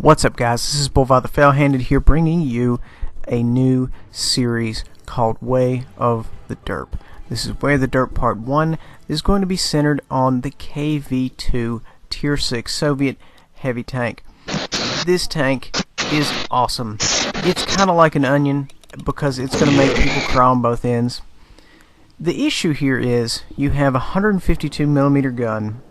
What's up, guys? This is WoT the Fail-Handed here, bringing you a new series called Way of the Derp. This is Way of the Derp Part 1. This is going to be centered on the KV-2 Tier 6 Soviet heavy tank. This tank is awesome. It's kind of like an onion because it's going to make people cry on both ends. The issue here is you have a 152mm gun,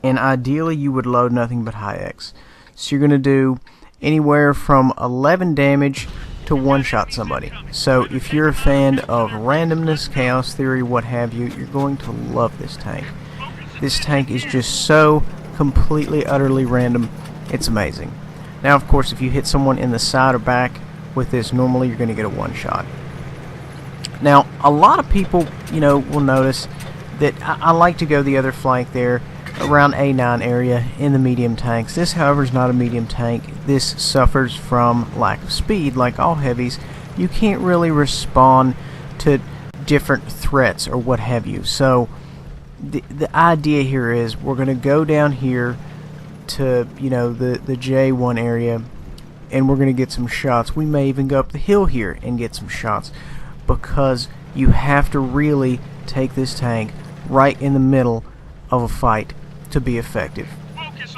and ideally you would load nothing but high X. So you're going to do anywhere from 11 damage to one-shot somebody. So if you're a fan of randomness, chaos theory, what have you, you're going to love this tank. This tank is just so completely, utterly random. It's amazing. Now, of course, if you hit someone in the side or back with this, normally you're going to get a one-shot. Now, a lot of people, will notice that I like to go the other flank there, around A9 area in the medium tanks. This, however, is not a medium tank. This suffers from lack of speed. Like all heavies, you can't really respond to different threats or what have you. So the idea here is we're going to go down here to the J1 area, and we're going to get some shots. We may even go up the hill here and get some shots, because you have to really take this tank right in the middle of a fight to be effective.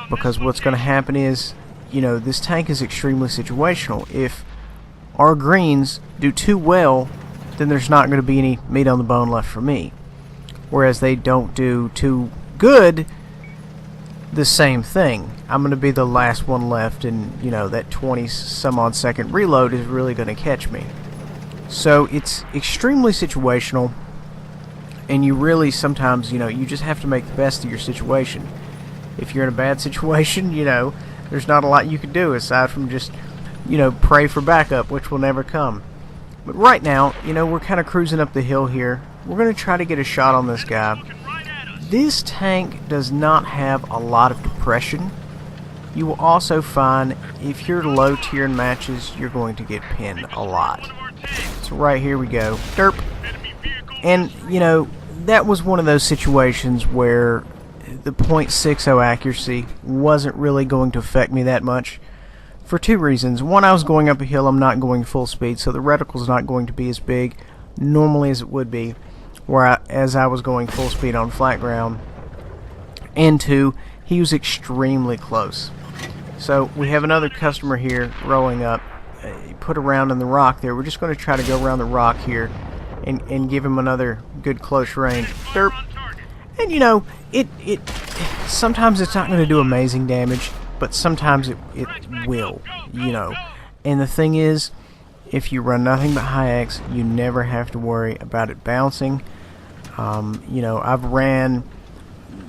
Because what's going to happen is, this tank is extremely situational. If our greens do too well, then there's not going to be any meat on the bone left for me. Whereas they don't do too good, the same thing. I'm going to be the last one left, and that 20 some odd second reload is really going to catch me. So it's extremely situational, and you really sometimes, you just have to make the best of your situation. If you're in a bad situation, there's not a lot you can do aside from just, pray for backup, which will never come. But right now, we're kind of cruising up the hill here. We're going to try to get a shot on this guy. This tank does not have a lot of depression. You will also find if you're low tier in matches, you're going to get pinned a lot. So right here we go. Derp. And, that was one of those situations where the .60 accuracy wasn't really going to affect me that much for two reasons. One, I was going up a hill, I'm not going full speed, so the reticle's not going to be as big normally as it would be as I was going full speed on flat ground. And two, he was extremely close. So we have another customer here rolling up. Put around in the rock there. We're just going to try to go around the rock here and give him another good close range. Derp. And it sometimes it's not going to do amazing damage, but sometimes it will, And the thing is, if you run nothing but high X, you never have to worry about it bouncing. I've ran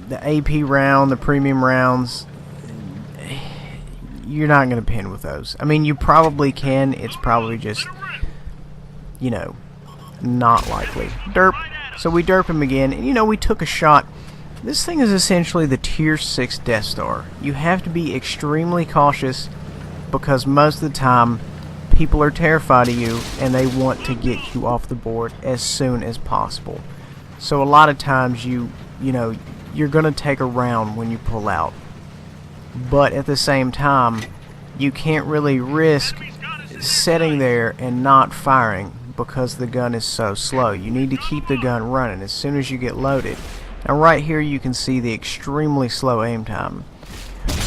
the AP round, the premium rounds. You're not going to pin with those. I mean, you probably can. It's probably just, not likely. Derp. So we derp him again. And, we took a shot. This thing is essentially the Tier 6 Death Star. You have to be extremely cautious because most of the time people are terrified of you and they want to get you off the board as soon as possible. So a lot of times you're going to take a round when you pull out. But at the same time, you can't really risk sitting there and not firing because the gun is so slow. You need to keep the gun running as soon as you get loaded. Now right here you can see the extremely slow aim time.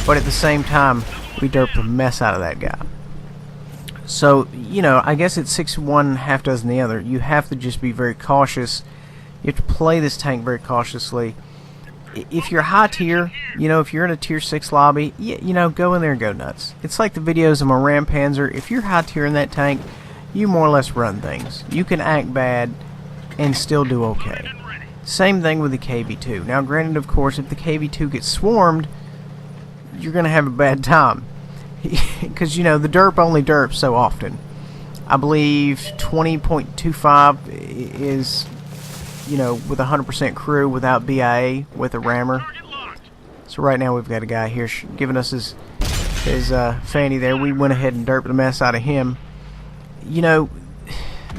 But at the same time, we derped the mess out of that guy. So, I guess it's 6-1, half dozen the other. You have to just be very cautious. You have to play this tank very cautiously. If you're high tier, if you're in a tier 6 lobby, go in there and go nuts. It's like the videos of my Ram Panzer. If you're high tier in that tank, you more or less run things. You can act bad and still do okay. Same thing with the KV-2. Now, granted, of course, if the KV-2 gets swarmed, you're going to have a bad time. Because, the derp only derps so often. I believe 20.25 is... with 100% crew without BIA with a rammer. So right now we've got a guy here giving us his fanny there. We went ahead and derped the mess out of him.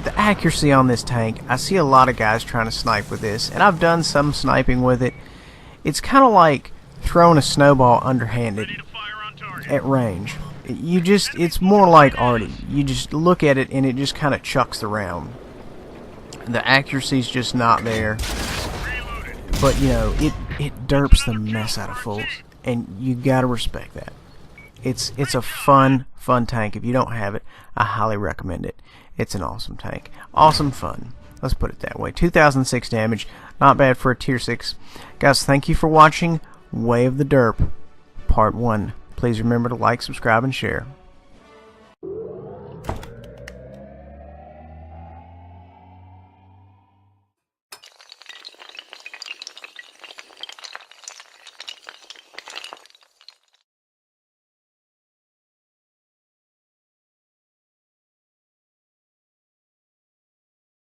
The accuracy on this tank, I see a lot of guys trying to snipe with this, and I've done some sniping with it. It's kind of like throwing a snowball underhanded. at range. It's more like Artie. You just look at it and it just kind of chucks the round. The accuracy's just not there. But, you know, it derps the mess out of fools. And you gotta respect that. It's a fun tank. If you don't have it, I highly recommend it. It's an awesome tank. Awesome fun. Let's put it that way. 2006 damage. Not bad for a tier 6. Guys, thank you for watching Way of the Derp Part 1. Please remember to like, subscribe, and share.